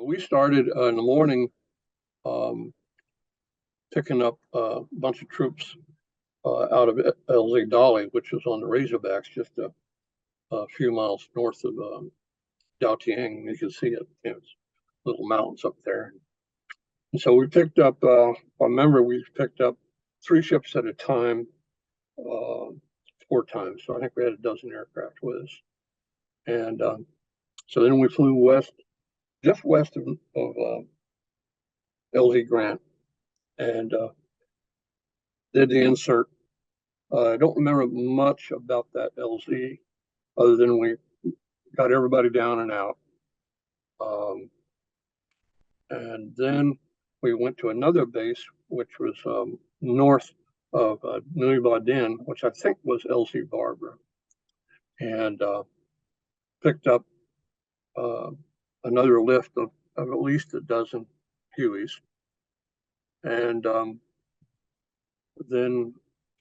We started in the morning picking up a bunch of troops out of LZ Dolly, which was on the Razorbacks, just a few miles north of Daotiang. You can see it, it's little mountains up there. And so we picked up, I remember we picked up 3 ships at a time, 4 times. So I think we had a dozen aircraft with us. And so then we flew west, just west of LZ Grant, and did the insert. I don't remember much about that LZ other than we got everybody down and out. And then we went to another base, which was north of Nui Ba Din, which I think was LZ Barbara, and picked up another lift of at least a dozen Hueys. And then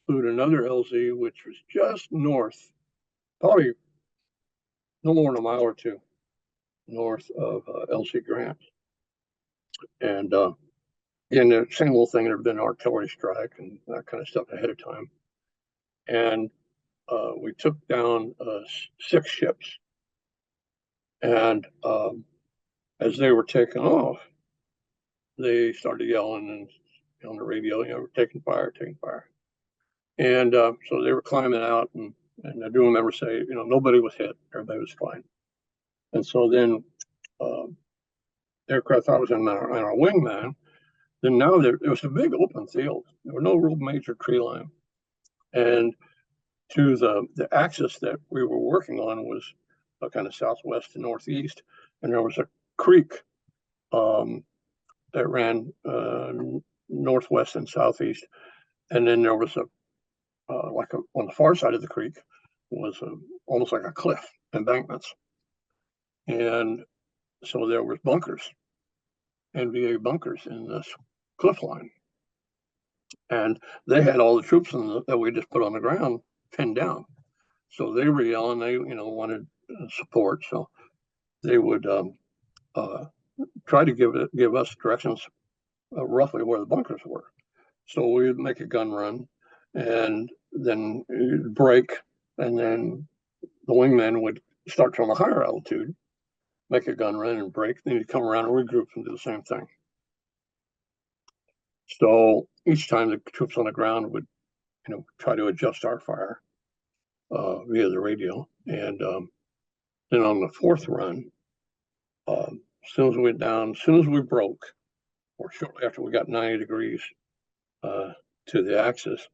flew to another LZ, which was just north, probably no more than a mile or 2 north of LZ Grant. And again, the same little thing, there had been an artillery strike and that kind of stuff ahead of time. And we took down 6 ships. And as they were taking off, they started yelling and on the radio, we're taking fire, taking fire. And so they were climbing out, and I do remember saying, nobody was hit, everybody was fine. And so then aircraft I was in our wingman. Then now it was a big open field. There were no real major tree line. And to the axis that we were working on was kind of southwest to northeast. And there was a creek that ran northwest and southeast. And then there was on the far side of the creek was almost like a cliff, embankments. And so there was bunkers, NVA bunkers in this cliff line. And they had all the troops that we just put on the ground pinned down. So they were yelling, they wanted support. So they would try to give us directions roughly where the bunkers were. So we would make a gun run and then break, and then the wingman would start from a higher altitude, make a gun run and break, then you'd come around and regroup and do the same thing. So each time the troops on the ground would, try to adjust our fire via the radio. And then on the 4th run, as soon as we went down, as soon as we broke, or shortly after we got 90 degrees to the axis,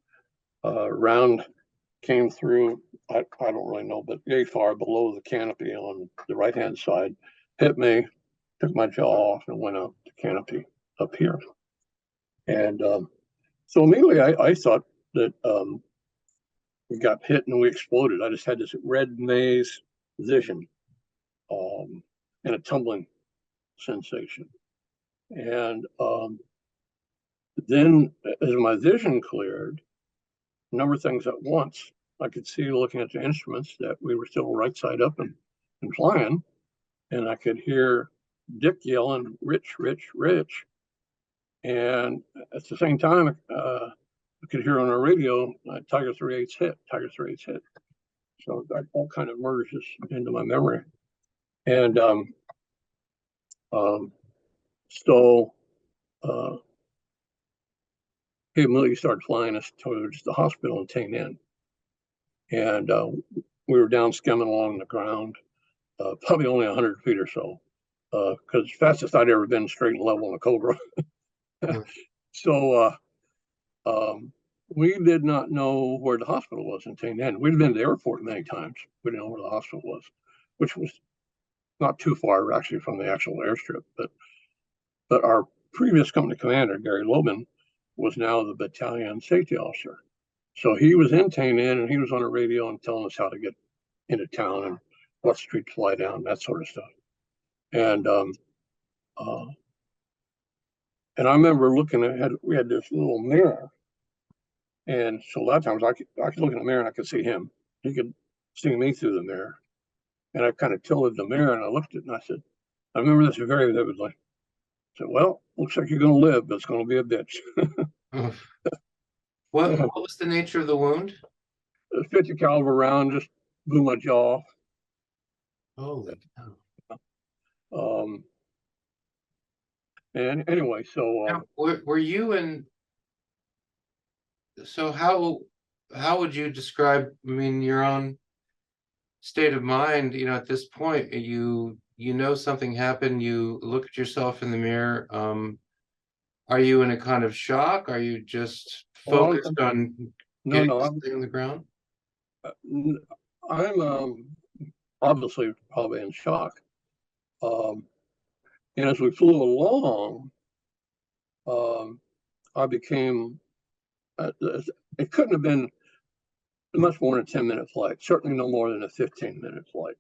round came through, I don't really know, but very far below the canopy on the right-hand side, hit me, took my jaw off, and went up the canopy up here. And so immediately I thought that we got hit and we exploded. I just had this red maze vision and a tumbling sensation. And then as my vision cleared, a number of things at once, I could see, looking at the instruments, that we were still right side up and flying. And I could hear Dick yelling, "Rich, Rich, Rich." And at the same time, I could hear on our radio, Tiger 3/8's hit, Tiger 3/8's hit. So that all kind of merges into my memory. And so he immediately started flying us towards the hospital in Tay Ninh. And we were down skimming along the ground, probably only 100 feet or so, because fastest I'd ever been straight and level in a Cobra. So we did not know where the hospital was in Tay Ninh. We'd been to the airport many times. We didn't know where the hospital was, which was not too far actually from the actual airstrip. But our previous company commander, Gary Lobin, was now the battalion safety officer. So he was in Tay Ninh, and he was on the radio and telling us how to get into town and what street to fly down, that sort of stuff. And I remember looking at, we had this little mirror. And so a lot of times I could look in the mirror and I could see him. He could see me through the mirror. And I kind of tilted the mirror and I looked at it and I said, I remember this very vividly. I said, well, looks like you're going to live, but it's going to be a bitch. What was the nature of the wound? A 50 caliber round just blew my jaw. Holy cow. Um, and anyway, so Now, were you in, so how would you describe, I mean, your own state of mind, at this point, you know something happened, you look at yourself in the mirror. Are you in a kind of shock? Are you just well, focused on no, getting no, this thing on the ground? I'm obviously probably in shock. Um, and as we flew along, um, I became, it couldn't have been much more than a 10-minute flight, certainly no more than a 15-minute flight.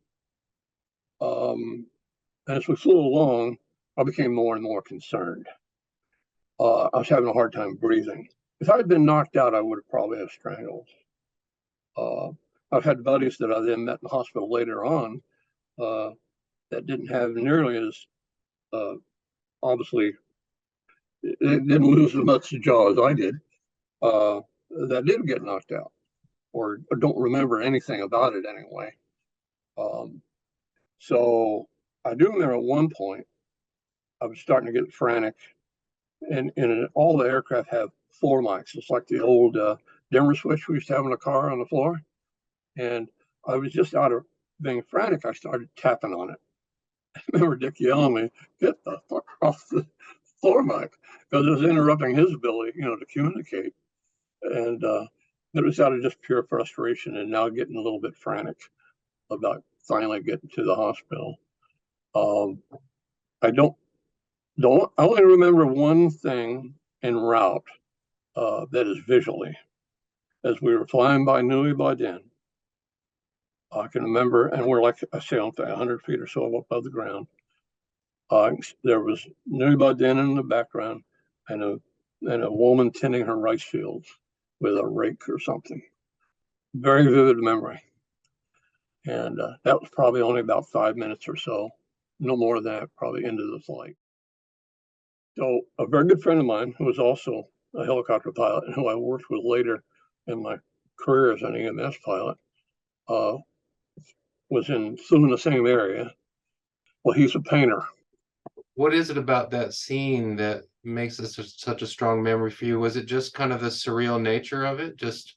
And as we flew along, I became more and more concerned. I was having a hard time breathing. If I had been knocked out, I would have probably have strangled. Uh, I've had buddies that I then met in the hospital later on uh, that didn't have nearly as uh, obviously they didn't lose as much jaw as I did. Uh, that did get knocked out, or don't remember anything about it anyway. Um, so I do remember at one point I was starting to get frantic, and all the aircraft have floor mics. It's like the old dimmer switch we used to have in a car on the floor. And I was just out of being frantic. I started tapping on it. I remember Dick yelling at me, "Get the fuck off the floor mic," because it was interrupting his ability, to communicate. And it was out of just pure frustration and now getting a little bit frantic about finally getting to the hospital. Um, I don't I only remember one thing en route that is visually. As we were flying by Nui-Ba-Din, I can remember, and we're like I say, on 100 feet or so above the ground. There was Nui-Ba-Din in the background, and a woman tending her rice fields with a rake or something. Very vivid memory, and that was probably only about 5 minutes or so, no more than that, probably into the flight. So a very good friend of mine, who was also a helicopter pilot and who I worked with later in my career as an EMS pilot, uh, flew in the same area. Well, he's a painter. What is it about that scene that makes this such a strong memory for you? Was it just kind of the surreal nature of it? Just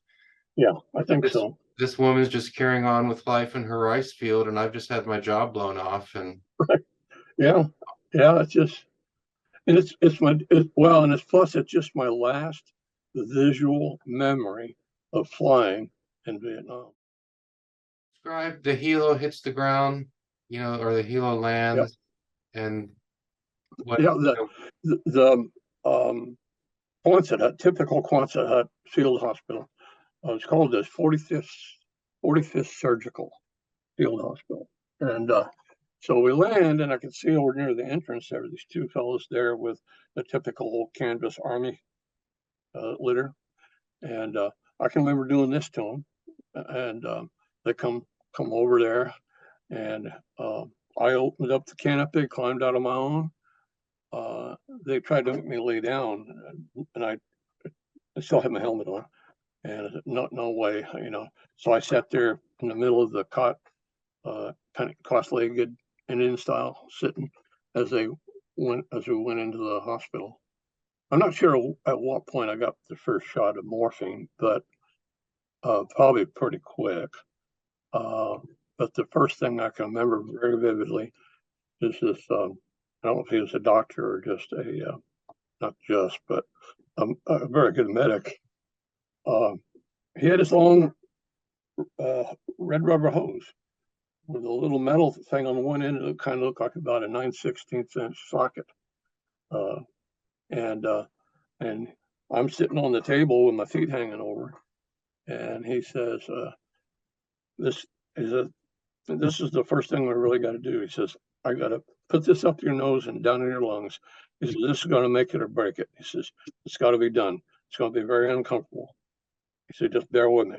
Yeah, I think this so. this woman's just carrying on with life in her rice field, and I've just had my job blown off. And Yeah, yeah. It's just, and well, and it's plus it's just my last visual memory of flying in Vietnam. describe the helo hits the ground, or the helo Yeah, lands, and what yeah. The Quonset Hut, typical Quonset Hut field hospital. It's called the 45th Surgical Field Hospital, and so we land, and I could see over near the entrance there were these two fellows there with the typical canvas army litter. And I can remember doing this to them. And they come over there, and I opened up the canopy, climbed out of my own. They tried to make me lay down, and I still had my helmet on. And I said, no way, So I sat there in the middle of the cot, kind of cross-legged Indian style, sitting as we went into the hospital. I'm not sure at what point I got the first shot of morphine, but probably pretty quick. Uh, but the first thing I can remember very vividly is this. I don't know if he was a doctor or just not just, but a very good medic. Uh, he had this long uh, red rubber hose with a little metal thing on one end. It kind of looked like about a 9/16 inch socket. Uh, and and I'm sitting on the table with my feet hanging over, and he says, "This is a this is the first thing we really got to do." He says, "I got to put this up your nose and down in your lungs." He says, "This is going to make it or break it." He says, "It's got to be done. It's going to be very uncomfortable." He said, "Just bear with me."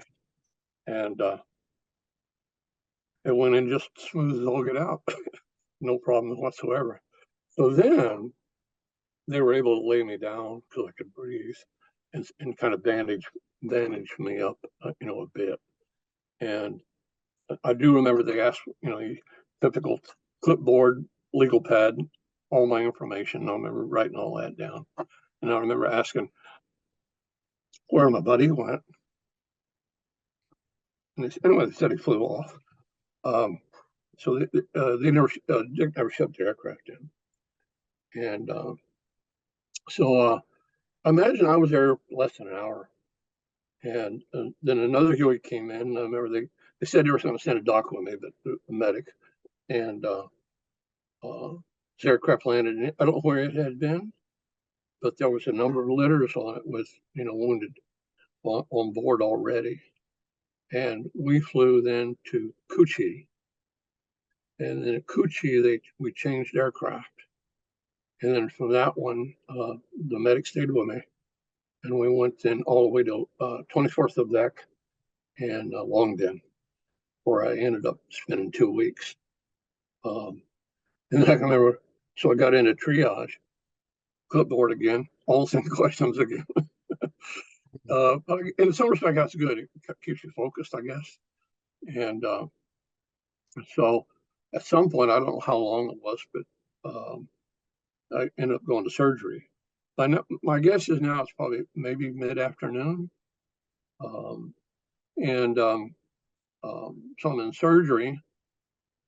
And it went in just smooth as all get out. no problems whatsoever. So then they were able to lay me down so I could breathe and kind of bandage me up, a bit. And I do remember they asked, typical clipboard, legal pad, all my information. I remember writing all that down. And I remember asking where my buddy went. And anyway, they said he flew off. So they never, Dick never shut the aircraft in. And so I imagine I was there less than an hour. And then another Huey came in. I remember they said they were going to send a doc with me, but the medic. And the aircraft landed in, I don't know where it had been, but there was a number of litters on it with, wounded on board already. And we flew then to Kuchi. And then at Kuchi, we changed aircraft. And then from that one, the medic stayed with me. And we went then all the way to 24th of deck and Long Bin, where I ended up spending 2 weeks. And then I can remember, so I got into triage, clipboard again, all the same questions again. But in some respect, that's good. It keeps you focused, I guess. And so at some point, I don't know how long it was, but I ended up going to surgery. My guess is now it's probably maybe mid-afternoon. And so I'm in surgery.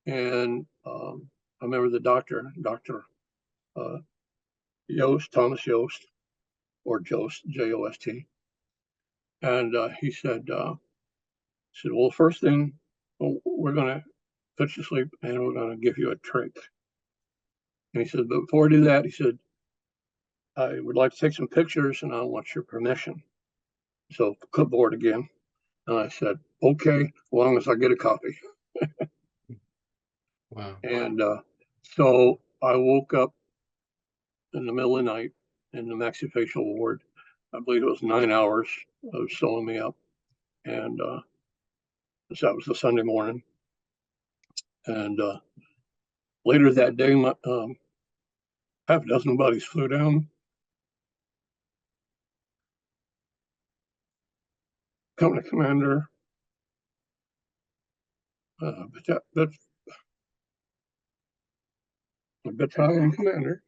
And I remember the doctor, Dr. Yost, Thomas Yost, or Jost, Jost. And he said, well, first thing, we're going to put you to sleep and we're going to give you a trach. And he said, but before I do that, he said, I would like to take some pictures and I want your permission. So clipboard again. And I said, okay, as long as I get a copy. Wow. And so I woke up in the middle of the night in the maxillofacial ward. I believe it was 9 hours of sewing me up. And so that was the Sunday morning. And later that day, half a dozen buddies flew down. Company commander, battalion commander.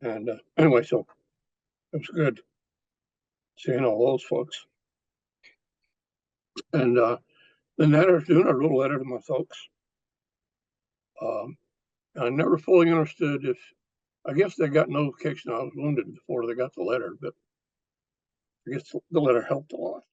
And anyway, so it was good seeing all those folks. And then that afternoon, I wrote a letter to my folks. I never fully understood I guess they got notification I was wounded before they got the letter, but I guess the letter helped a lot.